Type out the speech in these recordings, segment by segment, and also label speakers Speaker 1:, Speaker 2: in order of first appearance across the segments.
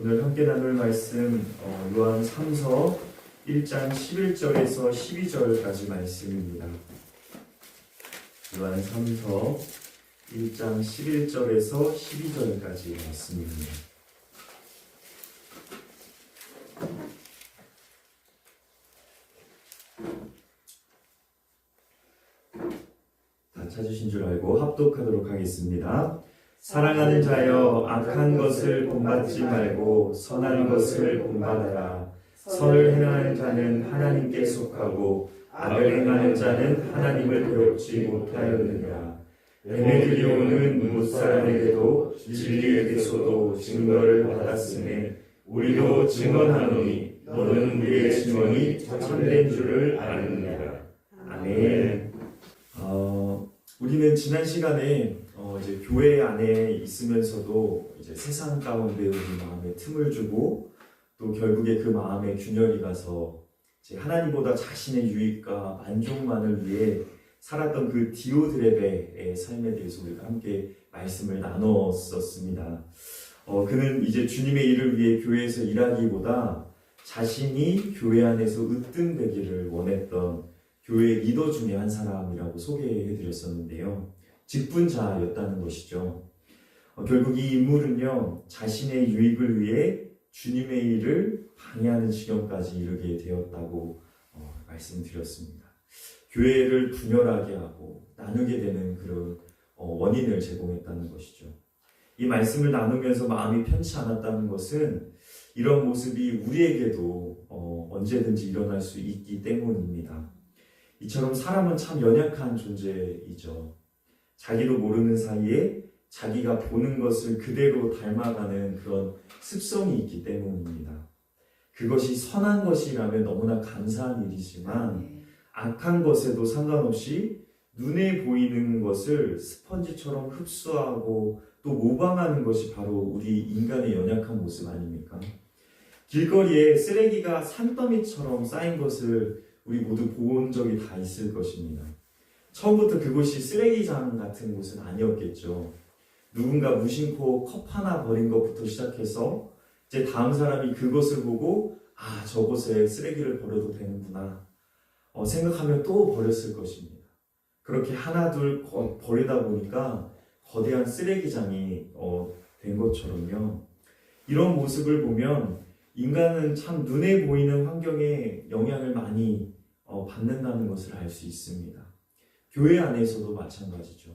Speaker 1: 오늘 함께 나눌 말씀 요한 3서 1장 11절에서 12절까지 말씀입니다. 요한 3서 1장 11절에서 12절까지 말씀입니다. 다 찾으신 줄 알고 합독하도록 하겠습니다. 사랑하는 자여, 악한 것을 본받지 말고 선한 것을 본받아라. 선을 행하는 자는 하나님께 속하고 악을 행하는 자는 하나님을 배우지 못하였느니라. 데메드리오는 무사람에게도 진리에게서도 증거를 받았으니 우리도 증언하노니 너는 우리의 증언이 참된 줄을 아느니라. 아멘. 우리는 지난 시간에 이제 교회 안에 있으면서도 이제 세상 가운데 우리 마음에 틈을 주고 또 결국에 그 마음에 균열이 가서 이제 하나님보다 자신의 유익과 만족만을 위해 살았던 그 디오드레베의 삶에 대해서 우리가 함께 말씀을 나눴었습니다. 그는 이제 주님의 일을 위해 교회에서 일하기보다 자신이 교회 안에서 으뜸되기를 원했던 교회 리더 중에 한 사람이라고 소개해드렸었는데요. 직분자였다는 것이죠. 결국 이 인물은요, 자신의 유익을 위해 주님의 일을 방해하는 지경까지 이르게 되었다고 말씀드렸습니다. 교회를 분열하게 하고 나누게 되는 그런 원인을 제공했다는 것이죠. 이 말씀을 나누면서 마음이 편치 않았다는 것은 이런 모습이 우리에게도 언제든지 일어날 수 있기 때문입니다. 이처럼 사람은 참 연약한 존재이죠. 자기도 모르는 사이에 자기가 보는 것을 그대로 닮아가는 그런 습성이 있기 때문입니다. 그것이 선한 것이라면 너무나 감사한 일이지만 악한 것에도 상관없이 눈에 보이는 것을 스펀지처럼 흡수하고 또 모방하는 것이 바로 우리 인간의 연약한 모습 아닙니까? 길거리에 쓰레기가 산더미처럼 쌓인 것을 우리 모두 본 적이 다 있을 것입니다. 처음부터 그곳이 쓰레기장 같은 곳은 아니었겠죠. 누군가 무심코 컵 하나 버린 것부터 시작해서 이제 다음 사람이 그것을 보고 저곳에 쓰레기를 버려도 되는구나 생각하면 또 버렸을 것입니다. 그렇게 하나 둘 버리다 보니까 거대한 쓰레기장이 된 것처럼요. 이런 모습을 보면 인간은 참 눈에 보이는 환경에 영향을 많이 받는다는 것을 알 수 있습니다. 교회 안에서도 마찬가지죠.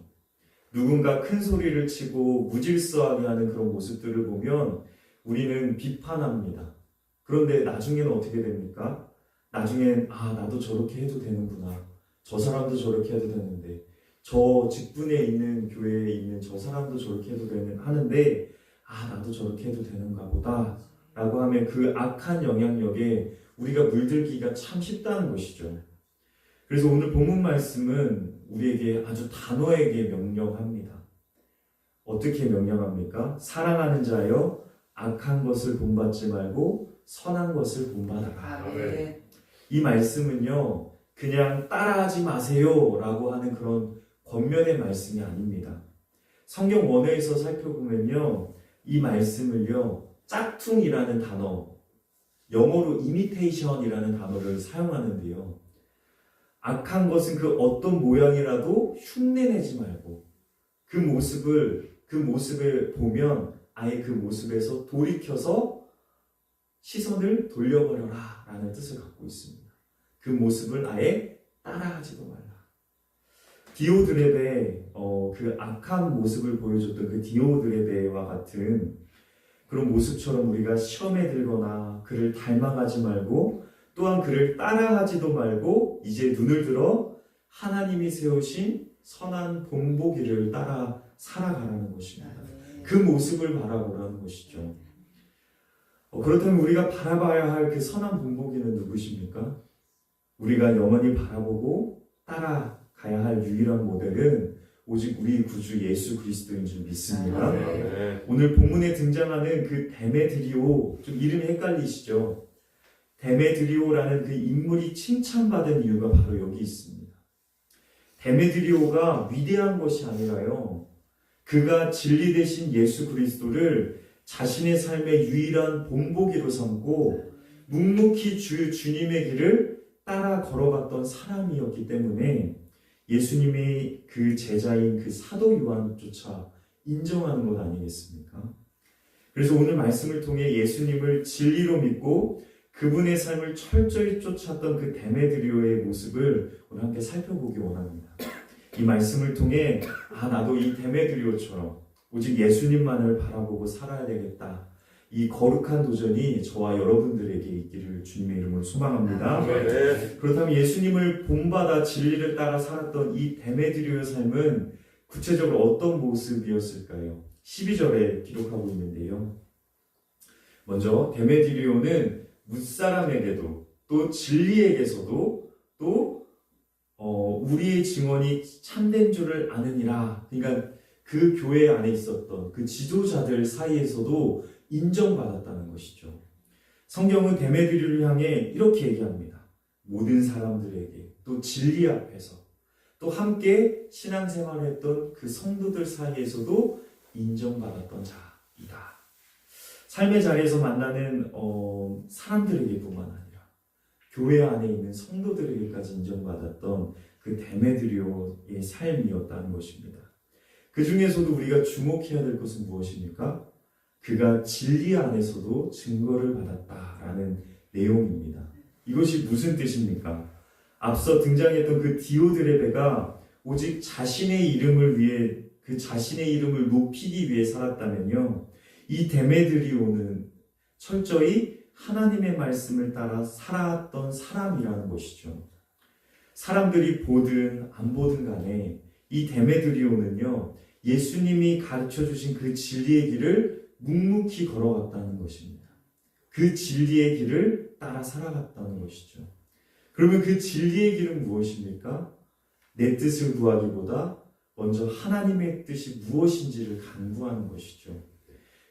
Speaker 1: 누군가 큰 소리를 치고 무질서하게 하는 그런 모습들을 보면 우리는 비판합니다. 그런데 나중에는 어떻게 됩니까? 나중엔 나도 저렇게 해도 되는구나. 저 사람도 저렇게 해도 되는데 저 직분에 있는 교회에 있는 저 사람도 저렇게 해도 하는데 나도 저렇게 해도 되는가 보다 라고 하면 그 악한 영향력에 우리가 물들기가 참 쉽다는 것이죠. 그래서 오늘 본문 말씀은 우리에게 아주 단호하게 명령합니다. 어떻게 명령합니까? 사랑하는 자여, 악한 것을 본받지 말고 선한 것을 본받아라.
Speaker 2: 네.
Speaker 1: 이 말씀은요, 그냥 따라하지 마세요 라고 하는 그런 권면의 말씀이 아닙니다. 성경 원어에서 살펴보면요, 이 말씀을요, 짝퉁이라는 단어, 영어로 imitation이라는 단어를 사용하는데요. 악한 것은 그 어떤 모양이라도 흉내내지 말고 그 모습을 보면 아예 그 모습에서 돌이켜서 시선을 돌려버려라 라는 뜻을 갖고 있습니다. 그 모습을 아예 따라하지도 말라. 디오드레베 그 악한 모습을 보여줬던 그 디오드레베와 같은 그런 모습처럼 우리가 시험에 들거나 그를 닮아가지 말고 또한 그를 따라하지도 말고 이제 눈을 들어 하나님이 세우신 선한 본보기를 따라 살아가라는 것입니다. 그 모습을 바라보라는 것이죠. 그렇다면 우리가 바라봐야 할 그 선한 본보기는 누구십니까? 우리가 영원히 바라보고 따라가야 할 유일한 모델은 오직 우리 구주 예수 그리스도인 줄 믿습니다. 오늘 본문에 등장하는 그 데메드리오, 좀 이름이 헷갈리시죠? 데메드리오라는 그 인물이 칭찬받은 이유가 바로 여기 있습니다. 데메드리오가 위대한 것이 아니라요, 그가 진리 되신 예수 그리스도를 자신의 삶의 유일한 본보기로 삼고 묵묵히 주님의 길을 따라 걸어갔던 사람이었기 때문에 예수님이 그 제자인 그 사도 요한조차 인정하는 것 아니겠습니까? 그래서 오늘 말씀을 통해 예수님을 진리로 믿고 그분의 삶을 철저히 쫓았던 그 데메드리오의 모습을 오늘 함께 살펴보기 원합니다. 이 말씀을 통해 나도 이 데메드리오처럼 오직 예수님만을 바라보고 살아야 되겠다. 이 거룩한 도전이 저와 여러분들에게 있기를 주님의 이름으로 소망합니다.
Speaker 2: 네.
Speaker 1: 그렇다면 예수님을 본받아 진리를 따라 살았던 이 데메드리오의 삶은 구체적으로 어떤 모습이었을까요? 12절에 기록하고 있는데요. 먼저 데메드리오는 뭇사람에게도 또 진리에게서도 또 우리의 증언이 참된 줄을 아느니라. 그러니까 그 교회 안에 있었던 그 지도자들 사이에서도 인정받았다는 것이죠. 성경은 데메드리오를 향해 이렇게 얘기합니다. 모든 사람들에게 또 진리 앞에서 또 함께 신앙생활을 했던 그 성도들 사이에서도 인정받았던 자이다. 삶의 자리에서 만나는 사람들에게뿐만 아니라 교회 안에 있는 성도들에게까지 인정받았던 그 데메드리오의 삶이었다는 것입니다. 그 중에서도 우리가 주목해야 될 것은 무엇입니까? 그가 진리 안에서도 증거를 받았다라는 내용입니다. 이것이 무슨 뜻입니까? 앞서 등장했던 그 디오드레베가 오직 자신의 이름을 위해 그 자신의 이름을 높이기 위해 살았다면요, 이 데메드리오는 철저히 하나님의 말씀을 따라 살았던 사람이라는 것이죠. 사람들이 보든 안 보든 간에 이 데메드리오는요, 예수님이 가르쳐 주신 그 진리의 길을 묵묵히 걸어갔다는 것입니다. 그 진리의 길을 따라 살아갔다는 것이죠. 그러면 그 진리의 길은 무엇입니까? 내 뜻을 구하기보다 먼저 하나님의 뜻이 무엇인지를 간구하는 것이죠.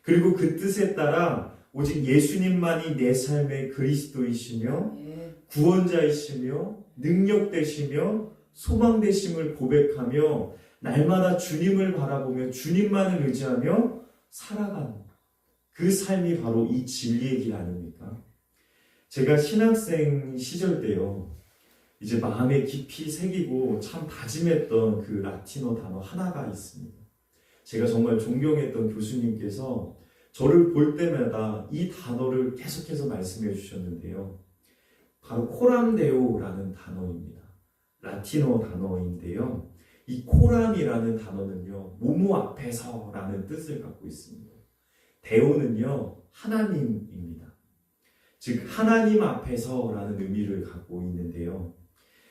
Speaker 1: 그리고 그 뜻에 따라 오직 예수님만이 내 삶의 그리스도이시며 구원자이시며 능력되시며 소망되심을 고백하며 날마다 주님을 바라보며 주님만을 의지하며 살아가는 그 삶이 바로 이 진리의 길 아닙니까? 제가 신학생 시절 때요, 이제 마음에 깊이 새기고 참 다짐했던 그 라틴어 단어 하나가 있습니다. 제가 정말 존경했던 교수님께서 저를 볼 때마다 이 단어를 계속해서 말씀해 주셨는데요. 바로 코람데오라는 단어입니다. 라틴어 단어인데요. 이 코람이라는 단어는요, 모모 앞에서라는 뜻을 갖고 있습니다. 데오는요, 하나님입니다. 즉 하나님 앞에서라는 의미를 갖고 있는데요.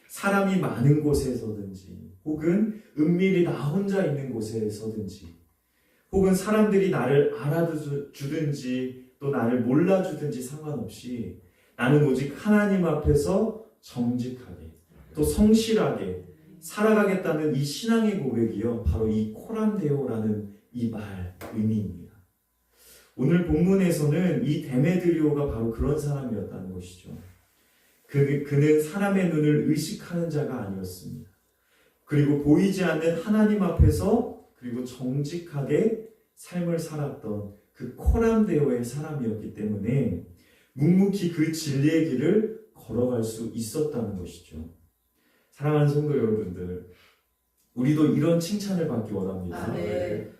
Speaker 1: 사람이 많은 곳에서든지 혹은 은밀히 나 혼자 있는 곳에서든지 혹은 사람들이 나를 알아주든지 또 나를 몰라주든지 상관없이 나는 오직 하나님 앞에서 정직하게 또 성실하게 살아가겠다는 이 신앙의 고백이요, 바로 이 코람데오라는 이 말 의미입니다. 오늘 본문에서는 이 데메드리오가 바로 그런 사람이었다는 것이죠. 그는 사람의 눈을 의식하는 자가 아니었습니다. 그리고 보이지 않는 하나님 앞에서 그리고 정직하게 삶을 살았던 그 코람데오의 사람이었기 때문에 묵묵히 그 진리의 길을 걸어갈 수 있었다는 것이죠. 사랑하는 성도 여러분들, 우리도 이런 칭찬을 받기 원합니다.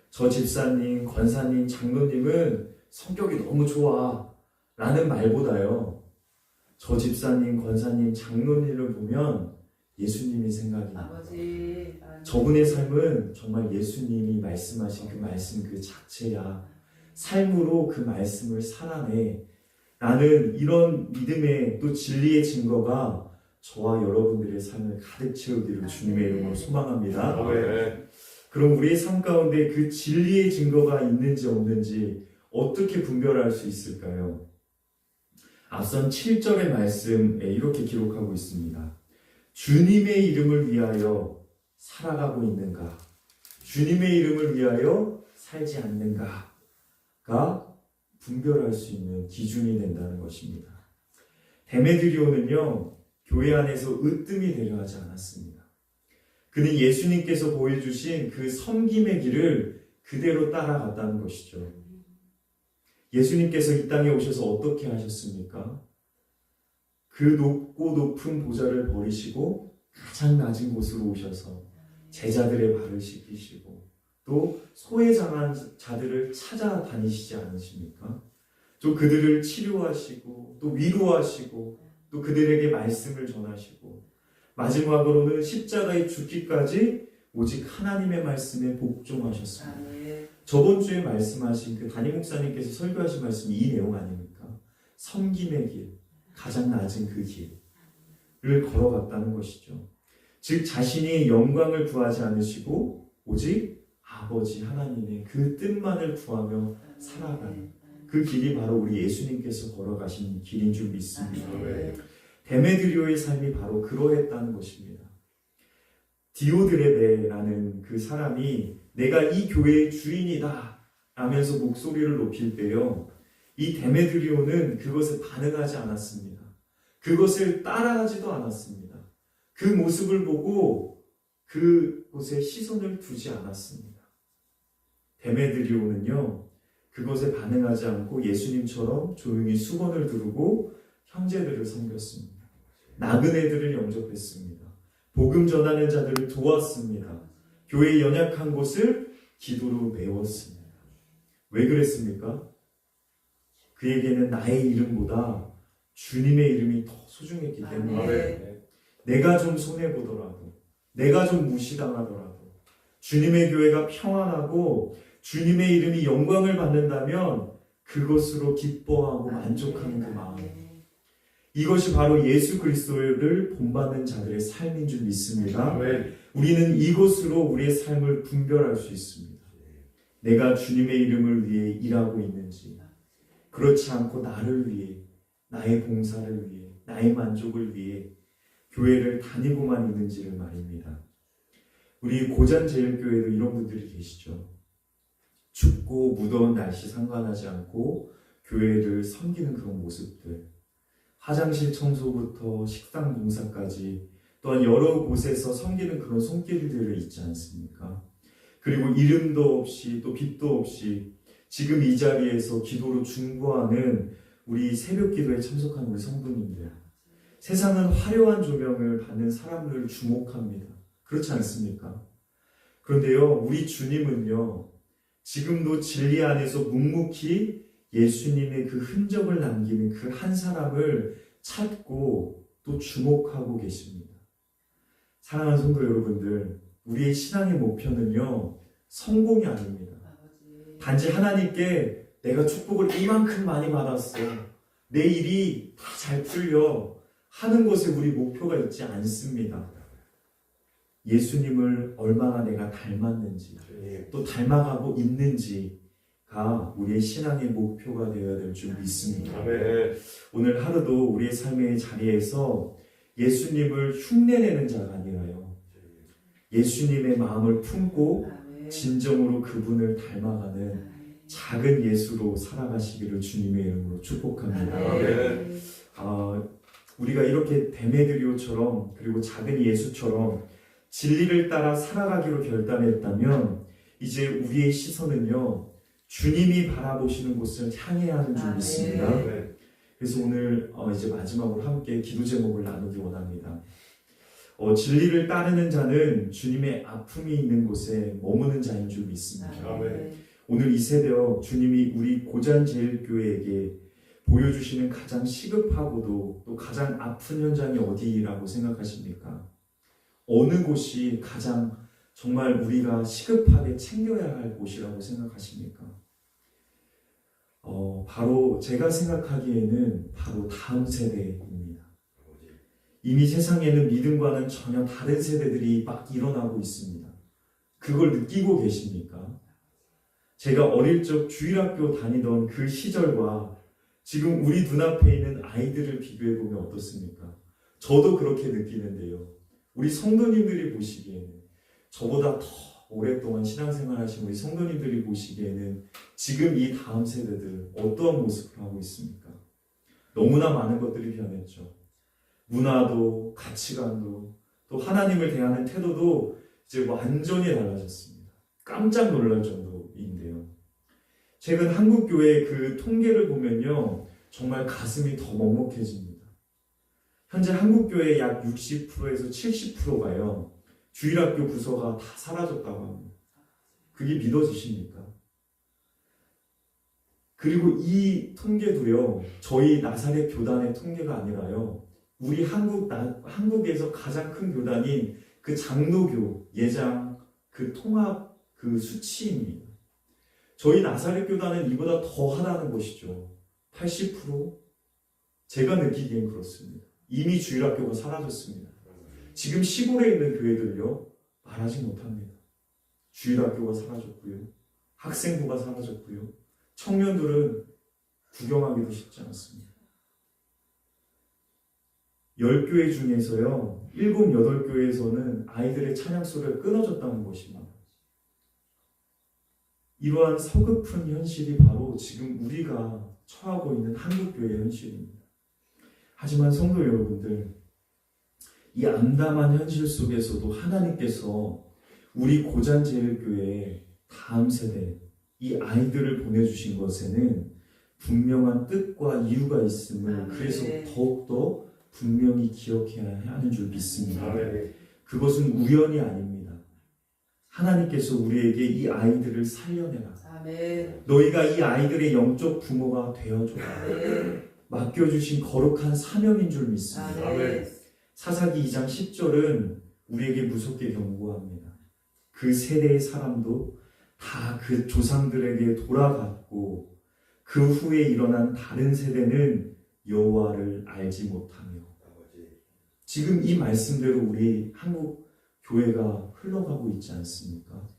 Speaker 1: 저 집사님, 권사님, 장로님은 성격이 너무 좋아 라는 말보다요, 저 집사님, 권사님, 장로님을 보면 예수님이 생각이 나요. 저분의 삶은 정말 예수님이 말씀하신 그 말씀 그 자체야. 삶으로 그 말씀을 살아내. 나는 이런 믿음의 또 진리의 증거가 저와 여러분들의 삶을 가득 채우기를 주님의 이름으로 소망합니다. 그럼 우리의 삶 가운데 그 진리의 증거가 있는지 없는지 어떻게 분별할 수 있을까요? 앞선 7절의 말씀에 이렇게 기록하고 있습니다. 주님의 이름을 위하여 살아가고 있는가? 주님의 이름을 위하여 살지 않는가가 분별할 수 있는 기준이 된다는 것입니다. 데메드리오는요, 교회 안에서 으뜸이 되려 하지 않았습니다. 그는 예수님께서 보여주신 그 섬김의 길을 그대로 따라갔다는 것이죠. 예수님께서 이 땅에 오셔서 어떻게 하셨습니까? 그 높고 높은 보좌를 버리시고 가장 낮은 곳으로 오셔서 제자들의 발을 씻기시고 또 소외당한 자들을 찾아다니시지 않으십니까? 또 그들을 치료하시고 또 위로하시고 또 그들에게 말씀을 전하시고 마지막으로는 십자가에 죽기까지 오직 하나님의 말씀에 복종하셨습니다. 저번 주에 말씀하신 그 담임 목사님께서 설교하신 말씀이 이 내용 아닙니까? 섬김의 길, 가장 낮은 그 길을 걸어갔다는 것이죠. 즉 자신이 영광을 구하지 않으시고 오직 아버지 하나님의 그 뜻만을 구하며 살아가는 그 길이 바로 우리 예수님께서 걸어가신 길인 줄 믿습니다. 데메드리오의 삶이 바로 그러했다는 것입니다. 디오드레베라는 그 사람이 내가 이 교회의 주인이다 라면서 목소리를 높일 때요, 이 데메드리오는 그것에 반응하지 않았습니다. 그것을 따라하지도 않았습니다. 그 모습을 보고 그곳에 시선을 두지 않았습니다. 데메드리오는요, 그것에 반응하지 않고 예수님처럼 조용히 수건을 두르고 형제들을 섬겼습니다. 나그네들을 영접했습니다. 복음 전하는 자들을 도왔습니다. 교회의 연약한 곳을 기도로 메웠습니다. 왜 그랬습니까? 그에게는 나의 이름보다 주님의 이름이 더 소중했기 때문에 내가 좀 손해보더라도, 내가 좀 무시당하더라도 주님의 교회가 평안하고 주님의 이름이 영광을 받는다면 그것으로 기뻐하고 만족하는 그 마음, 이것이 바로 예수 그리스도를 본받는 자들의 삶인 줄 믿습니다. 우리는 이것으로 우리의 삶을 분별할 수 있습니다. 내가 주님의 이름을 위해 일하고 있는지, 그렇지 않고 나를 위해, 나의 봉사를 위해, 나의 만족을 위해 교회를 다니고만 있는지를 말입니다. 우리 고잔제일교회도 이런 분들이 계시죠. 춥고 무더운 날씨 상관하지 않고 교회를 섬기는 그런 모습들, 화장실 청소부터 식당 봉사까지 또한 여러 곳에서 섬기는 그런 손길들이 있지 않습니까? 그리고 이름도 없이 또 빛도 없이 지금 이 자리에서 기도로 중보하는 우리 새벽 기도에 참석한 우리 성도님들, 세상은 화려한 조명을 받는 사람들을 주목합니다. 그렇지 않습니까? 그런데요, 우리 주님은요, 지금도 진리 안에서 묵묵히 예수님의 그 흔적을 남기는 그 한 사람을 찾고 또 주목하고 계십니다. 사랑하는 성도 여러분들, 우리의 신앙의 목표는요, 성공이 아닙니다. 단지 하나님께 내가 축복을 이만큼 많이 받았어, 내 일이 다 잘 풀려 하는 것에 우리 목표가 있지 않습니다. 예수님을 얼마나 내가 닮았는지, 또 닮아가고 있는지가 우리의 신앙의 목표가 되어야 될 줄 믿습니다. 오늘 하루도 우리의 삶의 자리에서 예수님을 흉내내는 자가 아니라요, 예수님의 마음을 품고 진정으로 그분을 닮아가는 작은 예수로 살아가시기를 주님의 이름으로 축복합니다. 우리가 이렇게 데메드리오처럼 그리고 작은 예수처럼 진리를 따라 살아가기로 결단했다면 이제 우리의 시선은요, 주님이 바라보시는 곳을 향해야 하는 줄 믿습니다. 그래서 오늘 이제 마지막으로 함께 기도 제목을 나누기 원합니다. 진리를 따르는 자는 주님의 아픔이 있는 곳에 머무는 자인 줄 믿습니다. 오늘 이 새벽 주님이 우리 고잔제일교회에게 보여주시는 가장 시급하고도 또 가장 아픈 현장이 어디라고 생각하십니까? 어느 곳이 가장 정말 우리가 시급하게 챙겨야 할 곳이라고 생각하십니까? 바로 제가 생각하기에는 바로 다음 세대입니다. 이미 세상에는 믿음과는 전혀 다른 세대들이 막 일어나고 있습니다. 그걸 느끼고 계십니까? 제가 어릴 적 주일학교 다니던 그 시절과 지금 우리 눈앞에 있는 아이들을 비교해보면 어떻습니까? 저도 그렇게 느끼는데요, 우리 성도님들이 보시기에는, 저보다 더 오랫동안 신앙생활 하신 우리 성도님들이 보시기에는 지금 이 다음 세대들 어떠한 모습을 하고 있습니까? 너무나 많은 것들이 변했죠. 문화도 가치관도 또 하나님을 대하는 태도도 이제 완전히 달라졌습니다. 깜짝 놀랄 정도인데요. 최근 한국교회 그 통계를 보면요, 정말 가슴이 더 먹먹해집니다. 현재 한국교회 약 60%에서 70%가요, 주일학교 부서가 다 사라졌다고 합니다. 그게 믿어지십니까? 그리고 이 통계도요, 저희 나사렛 교단의 통계가 아니라요, 우리 한국에서 가장 큰 교단인 그 장로교 예장 그 통합 그 수치입니다. 저희 나사렛 교단은 이보다 더 하다는 것이죠. 80%? 제가 느끼기엔 그렇습니다. 이미 주일학교가 사라졌습니다. 지금 시골에 있는 교회들요, 말하지 못합니다. 주일학교가 사라졌고요, 학생부가 사라졌고요, 청년들은 구경하기도 쉽지 않습니다. 10교회 중에서요, 7, 8교회에서는 아이들의 찬양 소리가 끊어졌다는 것이 많아요. 이러한 서글픈 현실이 바로 지금 우리가 처하고 있는 한국교회의 현실입니다. 하지만 성도 여러분들, 이 암담한 현실 속에서도 하나님께서 우리 고잔제일교회의 다음 세대, 이 아이들을 보내주신 것에는 분명한 뜻과 이유가 있음을 그래서 더욱더 분명히 기억해야 하는 줄 믿습니다. 그것은 우연이 아닙니다. 하나님께서 우리에게 이 아이들을 살려내라. 너희가 이 아이들의 영적 부모가 되어줘라. 맡겨주신 거룩한 사명인 줄 믿습니다. 사사기 2장 10절은 우리에게 무섭게 경고합니다. 그 세대의 사람도 다 그 조상들에게 돌아갔고 그 후에 일어난 다른 세대는 여호와를 알지 못하며. 지금 이 말씀대로 우리 한국 교회가 흘러가고 있지 않습니까?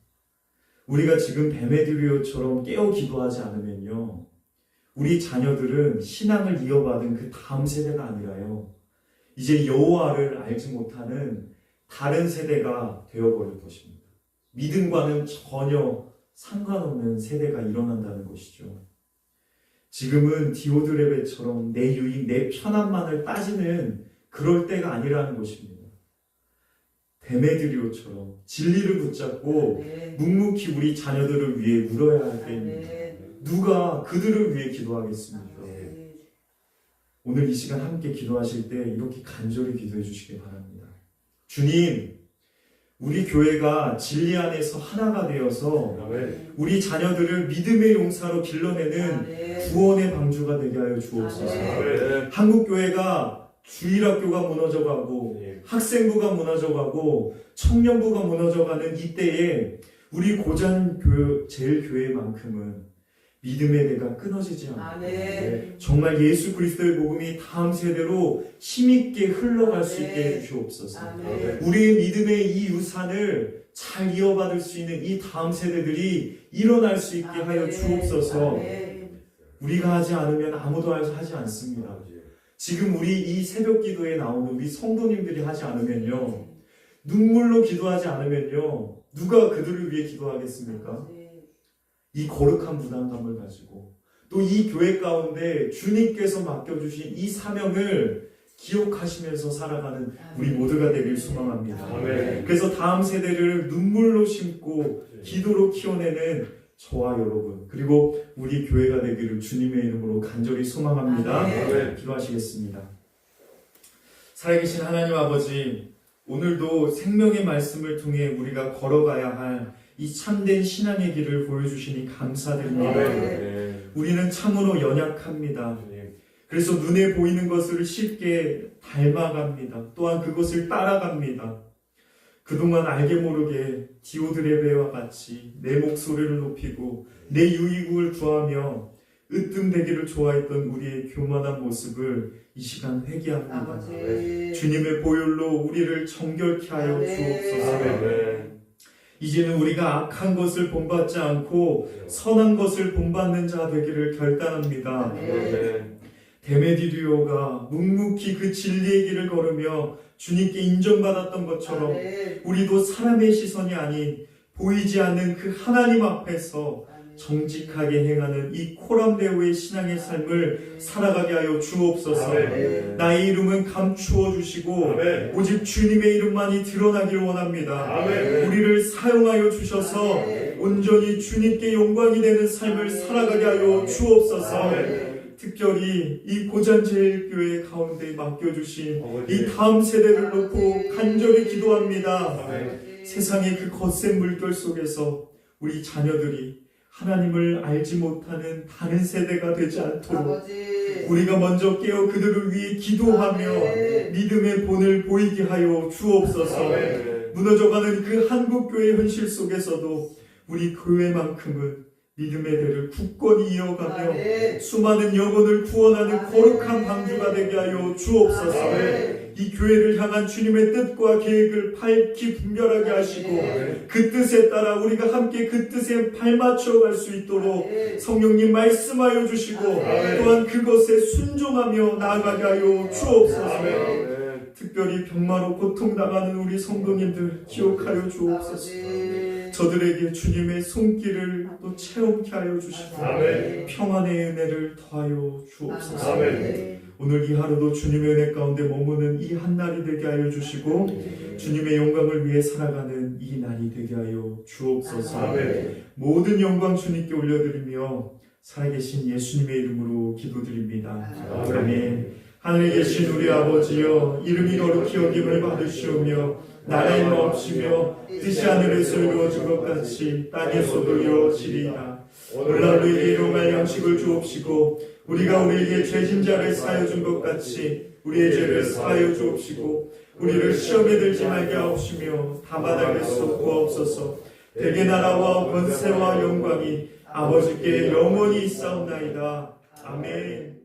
Speaker 1: 우리가 지금 데메드리오처럼 깨어 기도하지 않으면요, 우리 자녀들은 신앙을 이어받은 그 다음 세대가 아니라요, 이제 여호와를 알지 못하는 다른 세대가 되어버릴 것입니다. 믿음과는 전혀 상관없는 세대가 일어난다는 것이죠. 지금은 디오드레베처럼 내 유익, 내 편안만을 따지는 그럴 때가 아니라는 것입니다. 데메드리오처럼 진리를 붙잡고 묵묵히 우리 자녀들을 위해 울어야 할 때입니다. 누가 그들을 위해 기도하겠습니까? 오늘 이 시간 함께 기도하실 때 이렇게 간절히 기도해 주시기 바랍니다. 주님, 우리 교회가 진리 안에서 하나가 되어서 우리 자녀들을 믿음의 용사로 길러내는 구원의 방주가 되게 하여 주옵소서. 한국교회가 주일학교가 무너져가고 학생부가 무너져가고 청년부가 무너져가는 이때에 우리 고잔제일교회만큼은 믿음의 대가 끊어지지 않고 정말 예수 그리스도의 복음이 다음 세대로 힘있게 흘러갈 수 있게 해주시옵소서. 우리의 믿음의 이 유산을 잘 이어받을 수 있는 이 다음 세대들이 일어날 수 있게 하여 주옵소서. 우리가 하지 않으면 아무도 하지 않습니다. 지금 우리 이 새벽 기도에 나오는 우리 성도님들이 하지 않으면요, 눈물로 기도하지 않으면요, 누가 그들을 위해 기도하겠습니까? 이 거룩한 부담감을 가지고 또 이 교회 가운데 주님께서 맡겨주신 이 사명을 기억하시면서 살아가는 우리 모두가 되길 소망합니다. 그래서 다음 세대를 눈물로 심고 기도로 키워내는 저와 여러분, 그리고 우리 교회가 되기를 주님의 이름으로 간절히 소망합니다. 기도하시겠습니다. 살아계신 하나님 아버지, 오늘도 생명의 말씀을 통해 우리가 걸어가야 할 이 참된 신앙의 길을 보여주시니 감사드립니다. 우리는 참으로 연약합니다. 그래서 눈에 보이는 것을 쉽게 닮아갑니다. 또한 그것을 따라갑니다. 그동안 알게 모르게 디오드레베와 같이 내 목소리를 높이고 내 유익을 구하며 으뜸되기를 좋아했던 우리의 교만한 모습을 이 시간 회개합니다. 주님의 보혈로 우리를 정결케 하여 주옵소서. 이제는 우리가 악한 것을 본받지 않고 선한 것을 본받는 자 되기를 결단합니다. 데메드리오가 묵묵히 그 진리의 길을 걸으며 주님께 인정받았던 것처럼 우리도 사람의 시선이 아닌 보이지 않는 그 하나님 앞에서 정직하게 행하는 이 코람데오의 신앙의 삶을 살아가게 하여 주옵소서. 나의 이름은 감추어 주시고 오직 주님의 이름만이 드러나길 원합니다. 우리를 사용하여 주셔서 온전히 주님께 영광이 되는 삶을 살아가게 하여 주옵소서. 특별히 이 고잔제일교회 가운데 맡겨주신 이 다음 세대를 놓고 간절히 기도합니다. 세상의 그 거센 물결 속에서 우리 자녀들이 하나님을 알지 못하는 다른 세대가 되지 않도록 우리가 먼저 깨어 그들을 위해 기도하며 믿음의 본을 보이게 하여 주옵소서. 무너져가는 그 한국교회 현실 속에서도 우리 교회만큼은 믿음의 대를 굳건히 이어가며 수많은 영혼을 구원하는 거룩한 방주가 되게 하여 주옵소서. 이 교회를 향한 주님의 뜻과 계획을 밝히 분별하게 하시고 그 뜻에 따라 우리가 함께 그 뜻에 발맞춰 갈 수 있도록 성령님 말씀하여 주시고 또한 그것에 순종하며 나아가게 하여 주옵소서. 특별히 병마로 고통당하는 우리 성도님들 기억하여 주옵소서. 저들에게 주님의 손길을 또 체험케 하여 주시고 평안의 은혜를 더하여 주옵소서. 오늘 이 하루도 주님의 은혜 가운데 머무는 이 한날이 되게 하여 주시고 주님의 영광을 위해 살아가는 이 날이 되게 하여 주옵소서. 모든 영광 주님께 올려드리며 살아계신 예수님의 이름으로 기도드립니다. 아멘. 하늘에 계신 우리 아버지여, 이름이 거룩히 여김을 받으시오며 나라의 마옵시며 뜻이 하늘에서 이루어진 것 같이 땅에서도 이루어지리이다. 오늘날 우리에게 일용할 양식을 주옵시고 우리가 우리에게 죄진 자를 사하여 준 것 같이 우리의 죄를 사하여 주옵시고 우리를 시험에 들지 말게 하옵시며 다만 알겠소 구하옵소서. 대개 나라와 권세와 영광이 아버지께 영원히 있사옵나이다. 아멘.